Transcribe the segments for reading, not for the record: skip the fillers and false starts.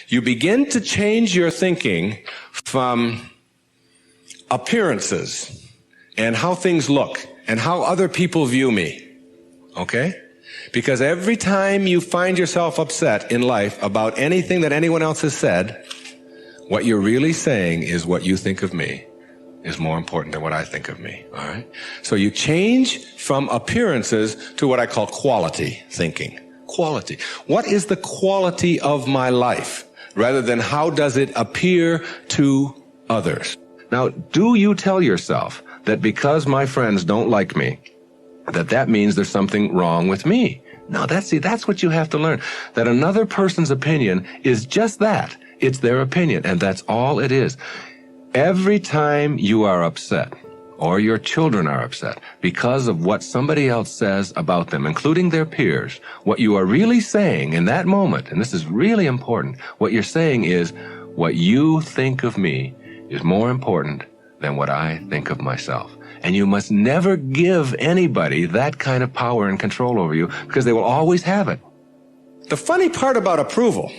You begin to change your thinking from appearances and how things look and how other people view me. Okay? Because every time you find yourself upset in life about anything that anyone else has said, what you're really saying is what you think of me is more important than what I think of me. All right? So you change from appearances to what I call quality thinking. Quality. What is the quality of my life? Rather than how does it appear to others? Now, do you tell yourself that because my friends don't like me, that means there's something wrong with me? No, that's what you have to learn. That another person's opinion is just that. It's their opinion, and that's all it is. Every time you are upset, or your children are upset, because of what somebody else says about them, including their peers, what you are really saying in that moment, and this is really important, what you're saying is, what you think of me is more important than what I think of myself. And you must never give anybody that kind of power and control over you, because they will always have it. The funny part about approval,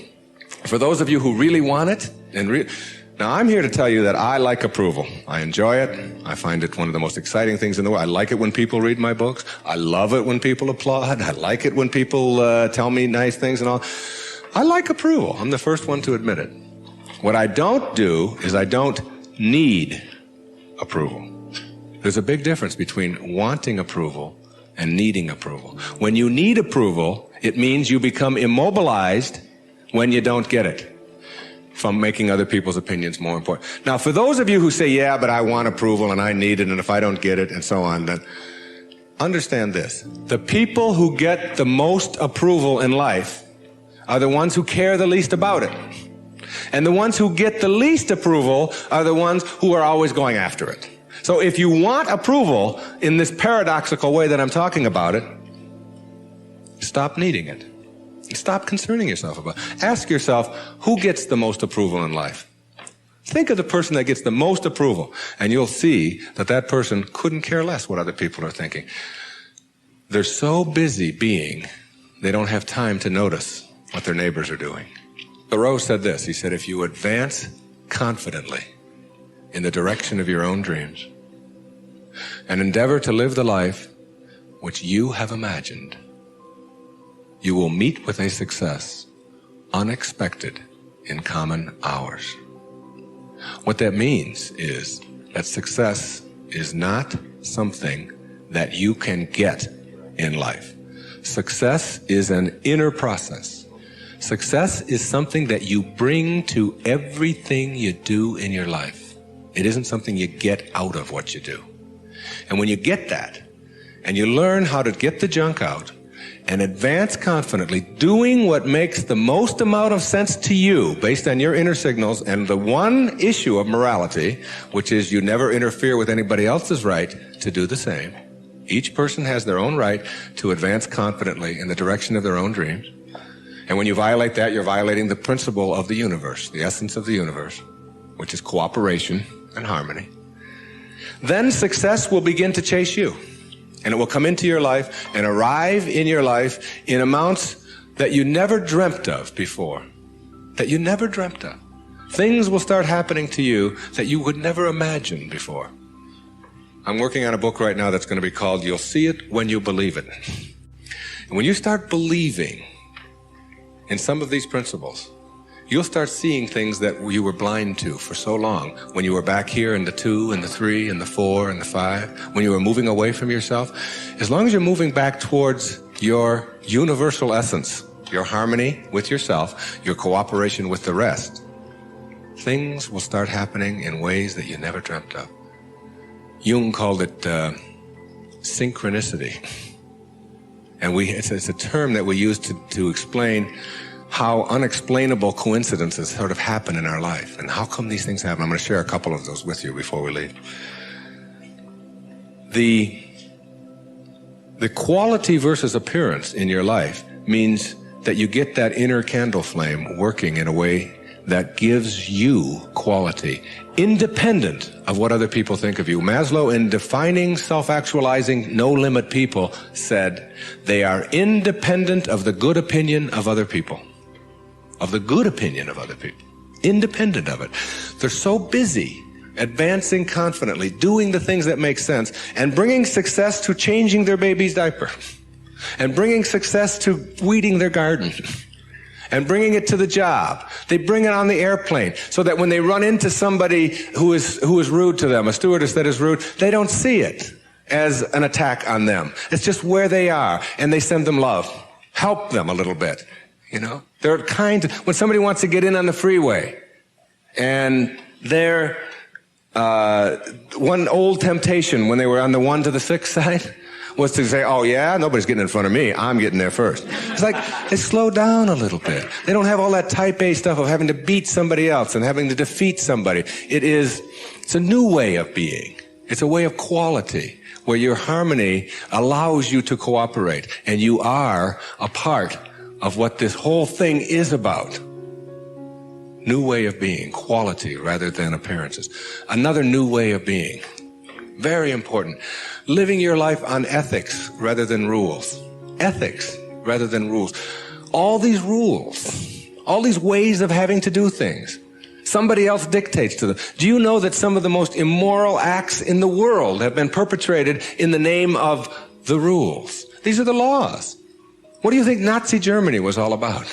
for those of you who really want it, now I'm here to tell you that I like approval. I enjoy it. I find it one of the most exciting things in the world. I like it when people read my books. I love it when people applaud. I like it when people tell me nice things and all. I like approval. I'm the first one to admit it. What I don't do is I don't need approval. There's a big difference between wanting approval and needing approval. When you need approval, it means you become immobilized when you don't get it, from making other people's opinions more important. Now, for those of you who say, yeah, but I want approval and I need it, and if I don't get it, and so on, then understand this. The people who get the most approval in life are the ones who care the least about it. And the ones who get the least approval are the ones who are always going after it. So if you want approval in this paradoxical way that I'm talking about it, stop needing it. Stop concerning yourself about it. Ask yourself, who gets the most approval in life? Think of the person that gets the most approval, and you'll see that that person couldn't care less what other people are thinking. They're so busy being, they don't have time to notice what their neighbors are doing. Thoreau said this. He said, if you advance confidently in the direction of your own dreams and endeavor to live the life which you have imagined, you will meet with a success unexpected in common hours. What that means is that success is not something that you can get in life. Success is an inner process. Success is something that you bring to everything you do in your life. It isn't something you get out of what you do. And when you get that, and you learn how to get the junk out, and advance confidently, doing what makes the most amount of sense to you based on your inner signals and the one issue of morality, which is you never interfere with anybody else's right to do the same. Each person has their own right to advance confidently in the direction of their own dreams. And when you violate that, you're violating the principle of the universe, the essence of the universe, which is cooperation and harmony. Then success will begin to chase you. And it will come into your life and arrive in your life in amounts that you never dreamt of before. That you never dreamt of. Things will start happening to you that you would never imagine before. I'm working on a book right now that's going to be called You'll See It When You Believe It. And when you start believing in some of these principles, you'll start seeing things that you were blind to for so long. When you were back here in the 2 and the 3 and the 4 and the 5, when you were moving away from yourself, as long as you're moving back towards your universal essence, your harmony with yourself, your cooperation with the rest, things will start happening in ways that you never dreamt of. Jung called it synchronicity. And it's a term that we use to explain how unexplainable coincidences sort of happen in our life. And how come these things happen? I'm going to share a couple of those with you before we leave. The quality versus appearance in your life means that you get that inner candle flame working in a way that gives you quality, independent of what other people think of you. Maslow, in defining self-actualizing, no-limit people, said they are independent of the good opinion of other people. of the good opinion of other people, independent of it. They're so busy advancing confidently, doing the things that make sense, and bringing success to changing their baby's diaper, and bringing success to weeding their garden, and bringing it to the job. They bring it on the airplane so that when they run into somebody who is rude to them, a stewardess that is rude, they don't see it as an attack on them. It's just where they are, and they send them love. Help them a little bit, you know. They're kind. When somebody wants to get in on the freeway, and they're one old temptation when they were on the 1 to the 6 side was to say, oh yeah, nobody's getting in front of me, I'm getting there first. It's like, they slow down a little bit. They don't have all that type A stuff of having to beat somebody else and having to defeat somebody. It's a new way of being. It's a way of quality where your harmony allows you to cooperate, and you are a part of what this whole thing is about. New way of being, quality rather than appearances. Another new way of being, very important. Living your life on ethics rather than rules. Ethics rather than rules. All these rules, all these ways of having to do things, somebody else dictates to them. Do you know that some of the most immoral acts in the world have been perpetrated in the name of the rules? These are the laws. What do you think Nazi Germany was all about?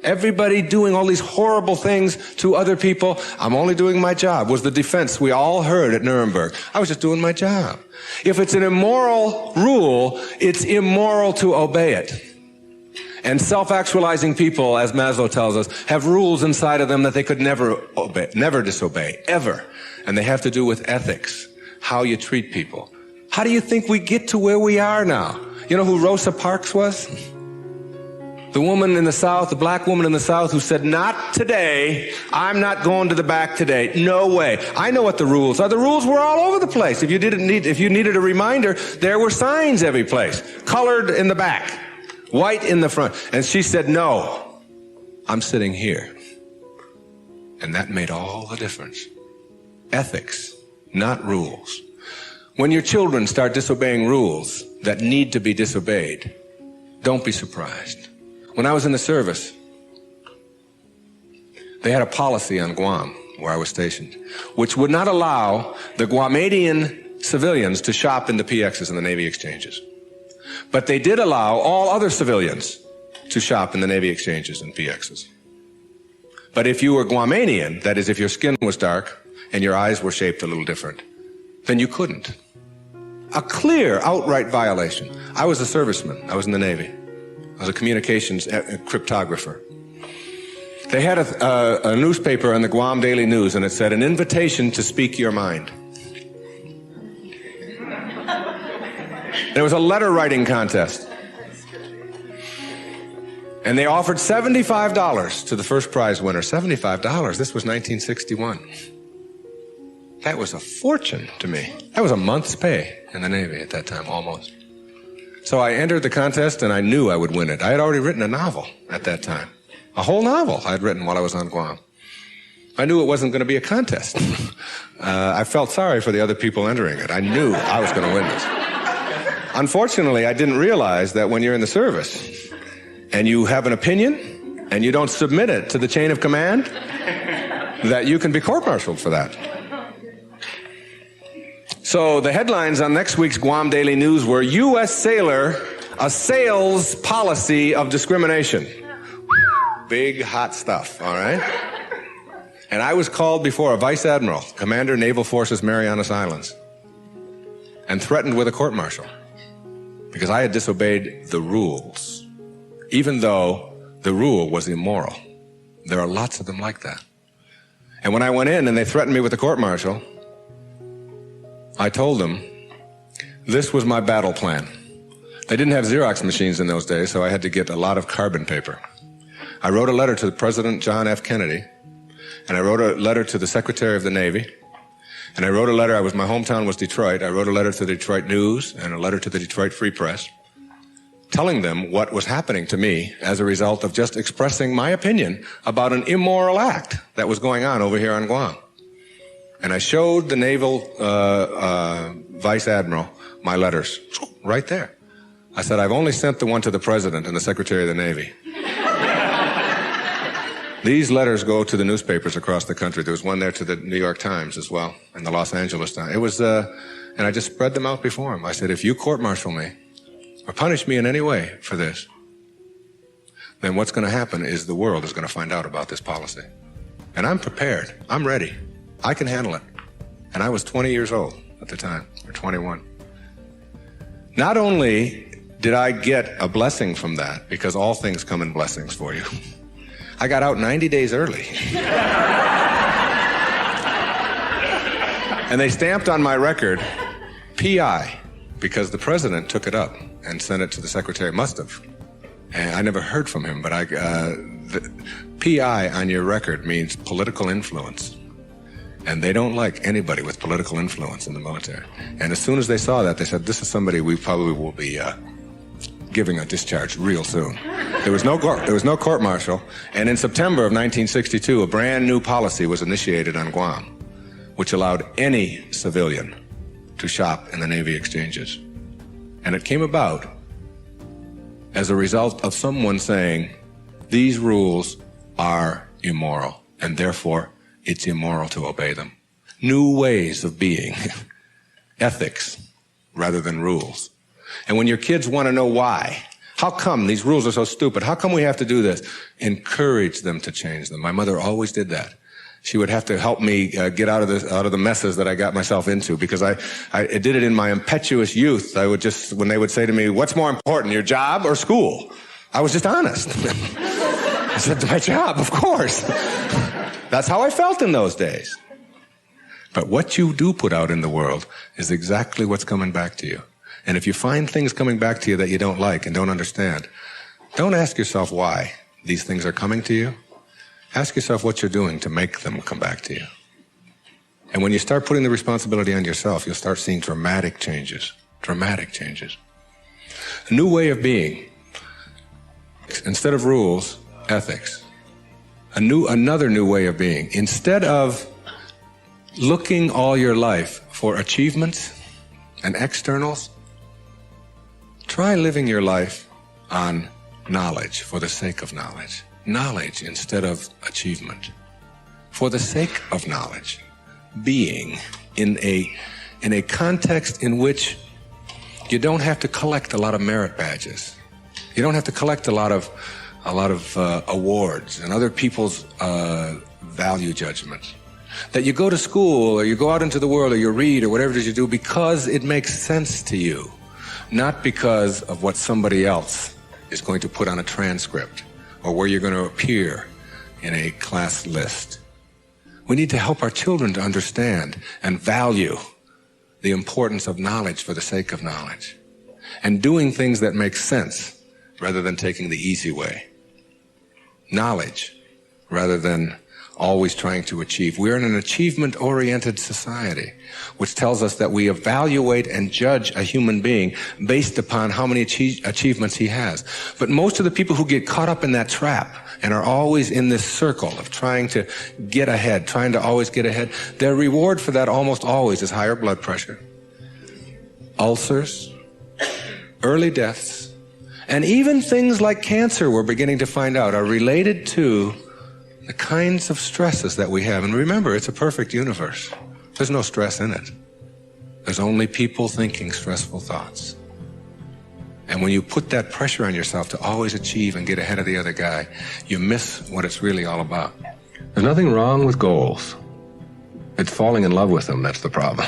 Everybody doing all these horrible things to other people. I'm only doing my job was the defense we all heard at Nuremberg. I was just doing my job. If it's an immoral rule, it's immoral to obey it. And self-actualizing people, as Maslow tells us, have rules inside of them that they could never obey, never disobey, ever. And they have to do with ethics, how you treat people. How do you think we get to where we are now? You know who Rosa Parks was? The woman in the South, the black woman in the South who said, not today, I'm not going to the back today. No way. I know what the rules are. The rules were all over the place. If you needed a reminder, there were signs every place. Colored in the back, white in the front. And she said, no, I'm sitting here. And that made all the difference. Ethics, not rules. When your children start disobeying rules that need to be disobeyed, don't be surprised. When I was in the service, they had a policy on Guam, where I was stationed, which would not allow the Guamanian civilians to shop in the PXs and the Navy exchanges. But they did allow all other civilians to shop in the Navy exchanges and PXs. But if you were Guamanian, that is, if your skin was dark and your eyes were shaped a little different, then you couldn't. A clear, outright violation. I was a serviceman. I was in the Navy. I was a communications cryptographer. They had a newspaper in the Guam Daily News, and it said, an invitation to speak your mind. There was a letter writing contest. And they offered $75 to the first prize winner. $75. This was 1961. That was a fortune to me. That was a month's pay in the Navy at that time, almost. So I entered the contest, and I knew I would win it. I had already written a novel at that time. A whole novel I had written while I was on Guam. I knew it wasn't going to be a contest. I felt sorry for the other people entering it. I knew I was going to win this. Unfortunately, I didn't realize that when you're in the service and you have an opinion and you don't submit it to the chain of command, that you can be court-martialed for that. So the headlines on next week's Guam Daily News were, U.S. sailor assails policy of discrimination. Big, hot stuff, all right? And I was called before a vice admiral, Commander Naval Forces Marianas Islands, and threatened with a court-martial because I had disobeyed the rules, even though the rule was immoral. There are lots of them like that. And when I went in and they threatened me with a court-martial, I told them this was my battle plan. They didn't have Xerox machines in those days, so I had to get a lot of carbon paper. I wrote a letter to President John F. Kennedy, and I wrote a letter to the Secretary of the Navy, and I wrote a letter, my hometown was Detroit, I wrote a letter to the Detroit News and a letter to the Detroit Free Press, telling them what was happening to me as a result of just expressing my opinion about an immoral act that was going on over here on Guam. And I showed the naval vice admiral my letters right there. I said, I've only sent the one to the president and the secretary of the Navy. These letters go to the newspapers across the country. There was one there to the New York Times as well, and the Los Angeles Times. It was, and I just spread them out before him. I said, if you court-martial me or punish me in any way for this, then what's going to happen is the world is going to find out about this policy. And I'm prepared. I'm ready. I can handle it. And I was 20 years old at the time, or 21. Not only did I get a blessing from that, because all things come in blessings for you, I got out 90 days early. And they stamped on my record, P.I., because the president took it up and sent it to the secretary. Must have. And I never heard from him, but the P.I. on your record means political influence. And they don't like anybody with political influence in the military. And as soon as they saw that, they said, this is somebody we probably will be giving a discharge real soon. There was no court-martial. And in September of 1962, a brand new policy was initiated on Guam, which allowed any civilian to shop in the Navy exchanges. And it came about as a result of someone saying, these rules are immoral, and therefore it's immoral to obey them. New ways of being, ethics rather than rules. And when your kids want to know why, how come these rules are so stupid? How come we have to do this? Encourage them to change them. My mother always did that. She would have to help me get out of the messes that I got myself into, because I did it in my impetuous youth. I would just, when they would say to me, what's more important, your job or school? I was just honest. I said, my job, of course. That's how I felt in those days. But what you do put out in the world is exactly what's coming back to you. And if you find things coming back to you that you don't like and don't understand, don't ask yourself why these things are coming to you. Ask yourself what you're doing to make them come back to you. And when you start putting the responsibility on yourself, you'll start seeing dramatic changes. Dramatic changes. A new way of being. Instead of rules, ethics. Another new way of being. Instead of looking all your life for achievements and externals, try living your life on knowledge for the sake of knowledge. Knowledge instead of achievement. For the sake of knowledge. Being in a context in which you don't have to collect a lot of merit badges. You don't have to collect a lot of awards and other people's value judgments. That you go to school or you go out into the world or you read or whatever it is you do because it makes sense to you, not because of what somebody else is going to put on a transcript or where you're going to appear in a class list. We need to help our children to understand and value the importance of knowledge for the sake of knowledge and doing things that make sense rather than taking the easy way. Knowledge rather than always trying to achieve. We're in an achievement-oriented society, which tells us that we evaluate and judge a human being based upon how many achievements he has. But most of the people who get caught up in that trap and are always in this circle of trying to get ahead, trying to always get ahead, their reward for that almost always is higher blood pressure, ulcers, early deaths, and even things like cancer, we're beginning to find out, are related to the kinds of stresses that we have. And remember, it's a perfect universe. There's no stress in it. There's only people thinking stressful thoughts. And when you put that pressure on yourself to always achieve and get ahead of the other guy, you miss what it's really all about. There's nothing wrong with goals. It's falling in love with them that's the problem.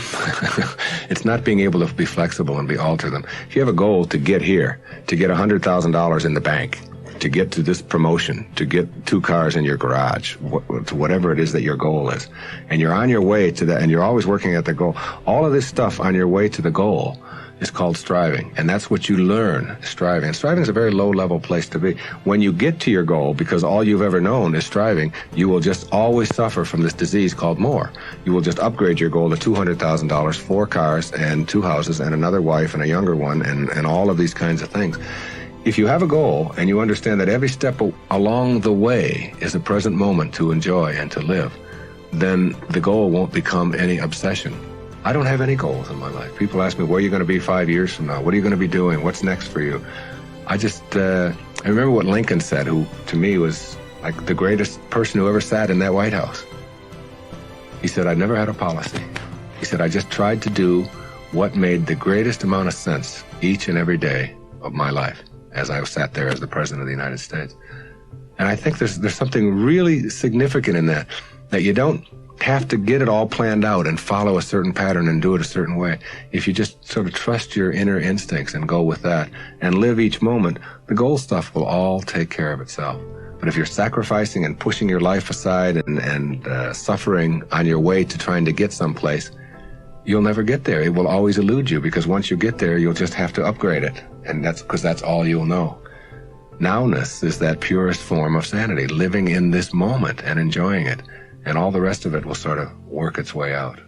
It's not being able to be flexible and alter them. If you have a goal to get here, to get $100,000 in the bank, to get to this promotion, to get 2 cars in your garage, to whatever it is that your goal is, and you're on your way to that, and you're always working at the goal, all of this stuff on your way to the goal is called striving. And that's what you learn, striving. And striving is a very low-level place to be. When you get to your goal, because all you've ever known is striving, you will just always suffer from this disease called more. You will just upgrade your goal to $200,000, 4 cars and 2 houses and another wife and a younger one and all of these kinds of things. If you have a goal and you understand that every step along the way is a present moment to enjoy and to live, then the goal won't become any obsession. I don't have any goals in my life. People ask me, where are you going to be 5 years from now? What are you going to be doing? What's next for you? I remember what Lincoln said, who to me was like the greatest person who ever sat in that White House. He said, I never had a policy. He said, I just tried to do what made the greatest amount of sense each and every day of my life as I sat there as the President of the United States. And I think there's something really significant in that you don't have to get it all planned out and follow a certain pattern and do it a certain way. If you just sort of trust your inner instincts and go with that and live each moment, the goal stuff will all take care of itself. But if you're sacrificing and pushing your life aside and suffering on your way to trying to get someplace, you'll never get there. It will always elude you, because once you get there, you'll just have to upgrade it. And that's because that's all you'll know. Nowness is that purest form of sanity, living in this moment and enjoying it. And all the rest of it will sort of work its way out.